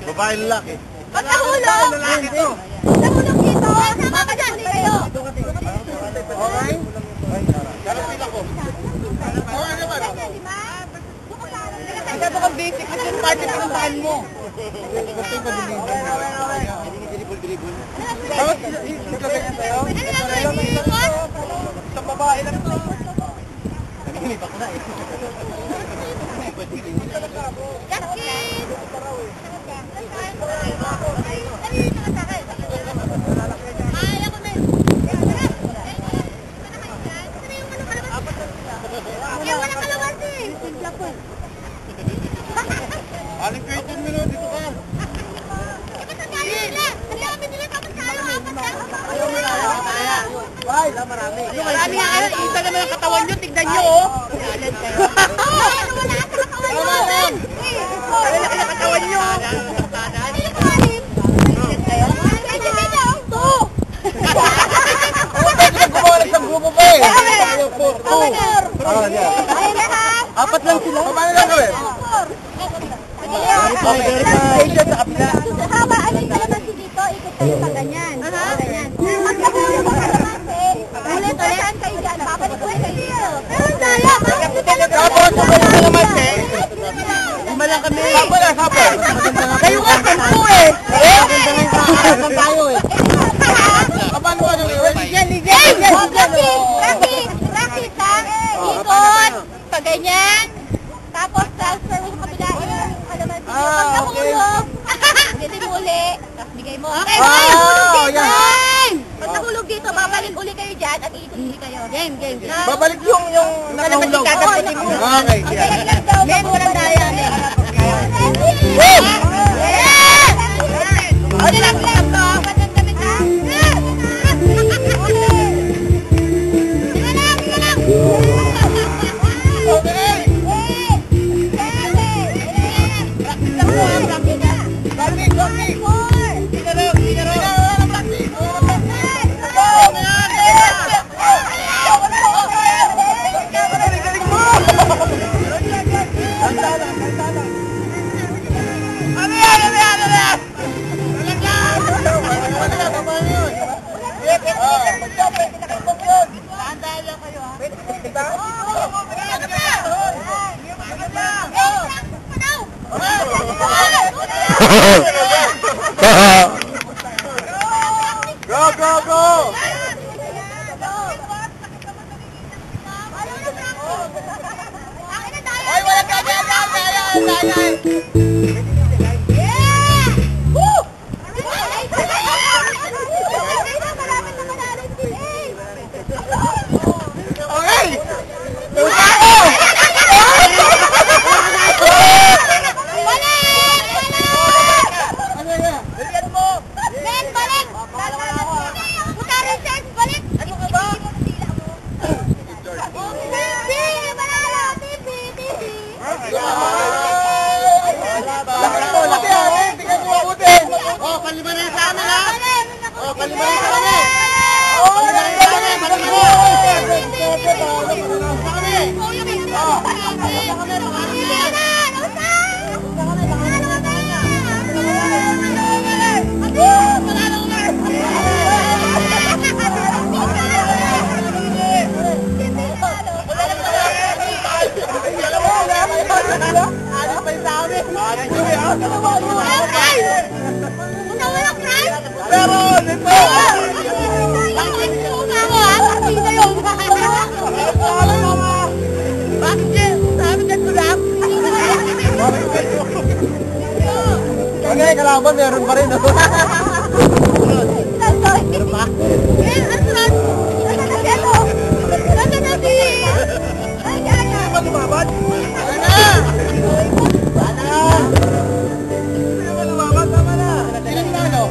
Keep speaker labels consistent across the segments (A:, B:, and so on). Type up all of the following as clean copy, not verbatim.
A: Babae lalaki.
B: Pag nahulog! Nahulog dito! Sama ka dyan! Kayo!
A: Okay? Kala pila ko. Okay naman.
B: Ang gato kang basic kasi yung party pinuntahan mo.
A: Gusto yung pag-deliver. Bakit naglagay niya sa'yo? Sa babae lang ito. Naginip ako na eh.
B: Yakin!
A: Aling 15 minutes, dito ka. Ay, marami.
B: Marami nga kayo, isa naman ang katawan nyo, tignan nyo oh. Wala ka sa katawan nyo. Wala ka sa katawan nyo.
A: Apat lang sila. Paano lang gawin?
B: Haba, ano yung kalamansi dito? Ikot kayo sa ganyan. Ganyan. Pag nahulog ang kalamansi, ulit saan kayo dyan? Babalik ulit kayo. Pero ang daya, bakit ito
A: Tapos, ang kalamansi. Lima lang kami. Sapa na, sapa.
B: kayo nga, 10 eh.
A: Saan tayo eh. Paano ba nung iwan?
B: Rakit ha? Ikot. Pag ganyan. Tapos transfer mo sa kabila yung kalamansi. Pag nahulog, bigay mo uli. Tapos bigay mo. Okay, hulog dito. Pag nahulog dito, babalik uli kayo dyan at iikot uli kayo. Game.
A: Babalik yung nakahulog.
B: Kalamansi mo.
A: Okay, yeah.
B: Game mo ng daya. Ano lang to? Patang damit ha? Sige lang.
A: Go! Ay, wala ka dyan! Okay! Tuka ko! Okay, kalaban, meron pa rin. Meron pa? Hindi ba lumabad? Tama na. Ilan na, no?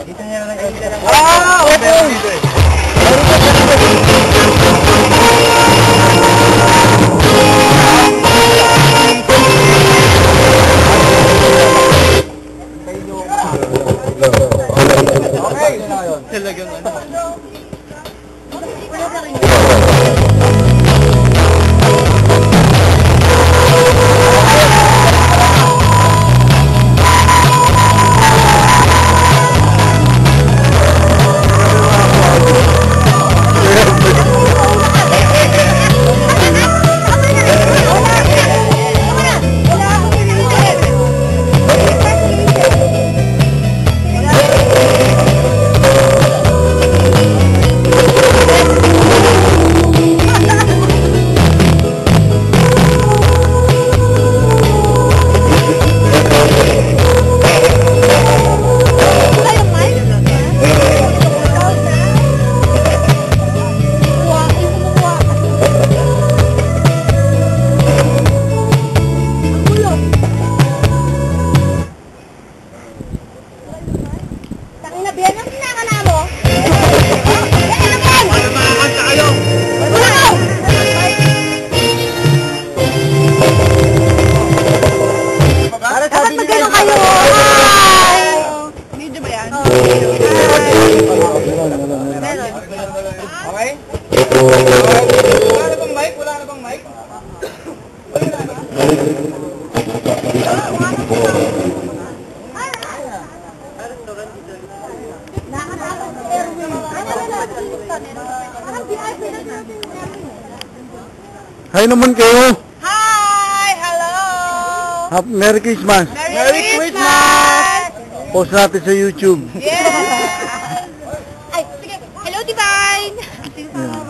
A: Dito niya lang. Ah, okay. Okay. Talagang ano. Okay? Wala na bang mic? Wala na bang mic?
C: Hi naman kayo.
B: Hi! Hello!
C: Merry Christmas.
B: Merry Christmas!
C: Post natin sa YouTube.
B: Yes! Ay, sige. Hello, Divine! Hello,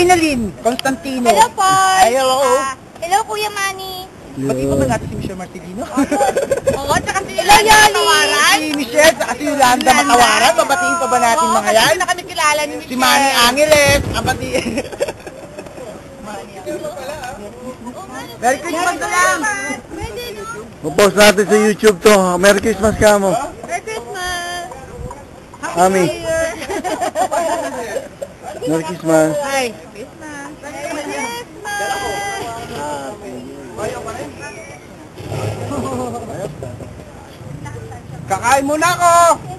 A: Reynalyn! Constantino.
B: hello, Paul!
A: Ay, hello.
B: Hello, Kuya Manny!
A: Pati ba natin si Michelle Marcelino?
B: Oo, tsaka si Yoli!
A: Si Michelle, saka si Yolanda Matawaran. Babatiin pa ba natin mga yan?
B: na kami kilala ni Michelle.
A: Si Manny Angeles. Ang pati... Merry Christmas na lang!
B: Pwede, no?
C: Post natin sa YouTube to. Merry Christmas ka mo.
B: Merry Christmas!
C: Ami. Merry Christmas.
A: Hi!
B: Christmas! Merry Christmas!
A: Kakain muna ako!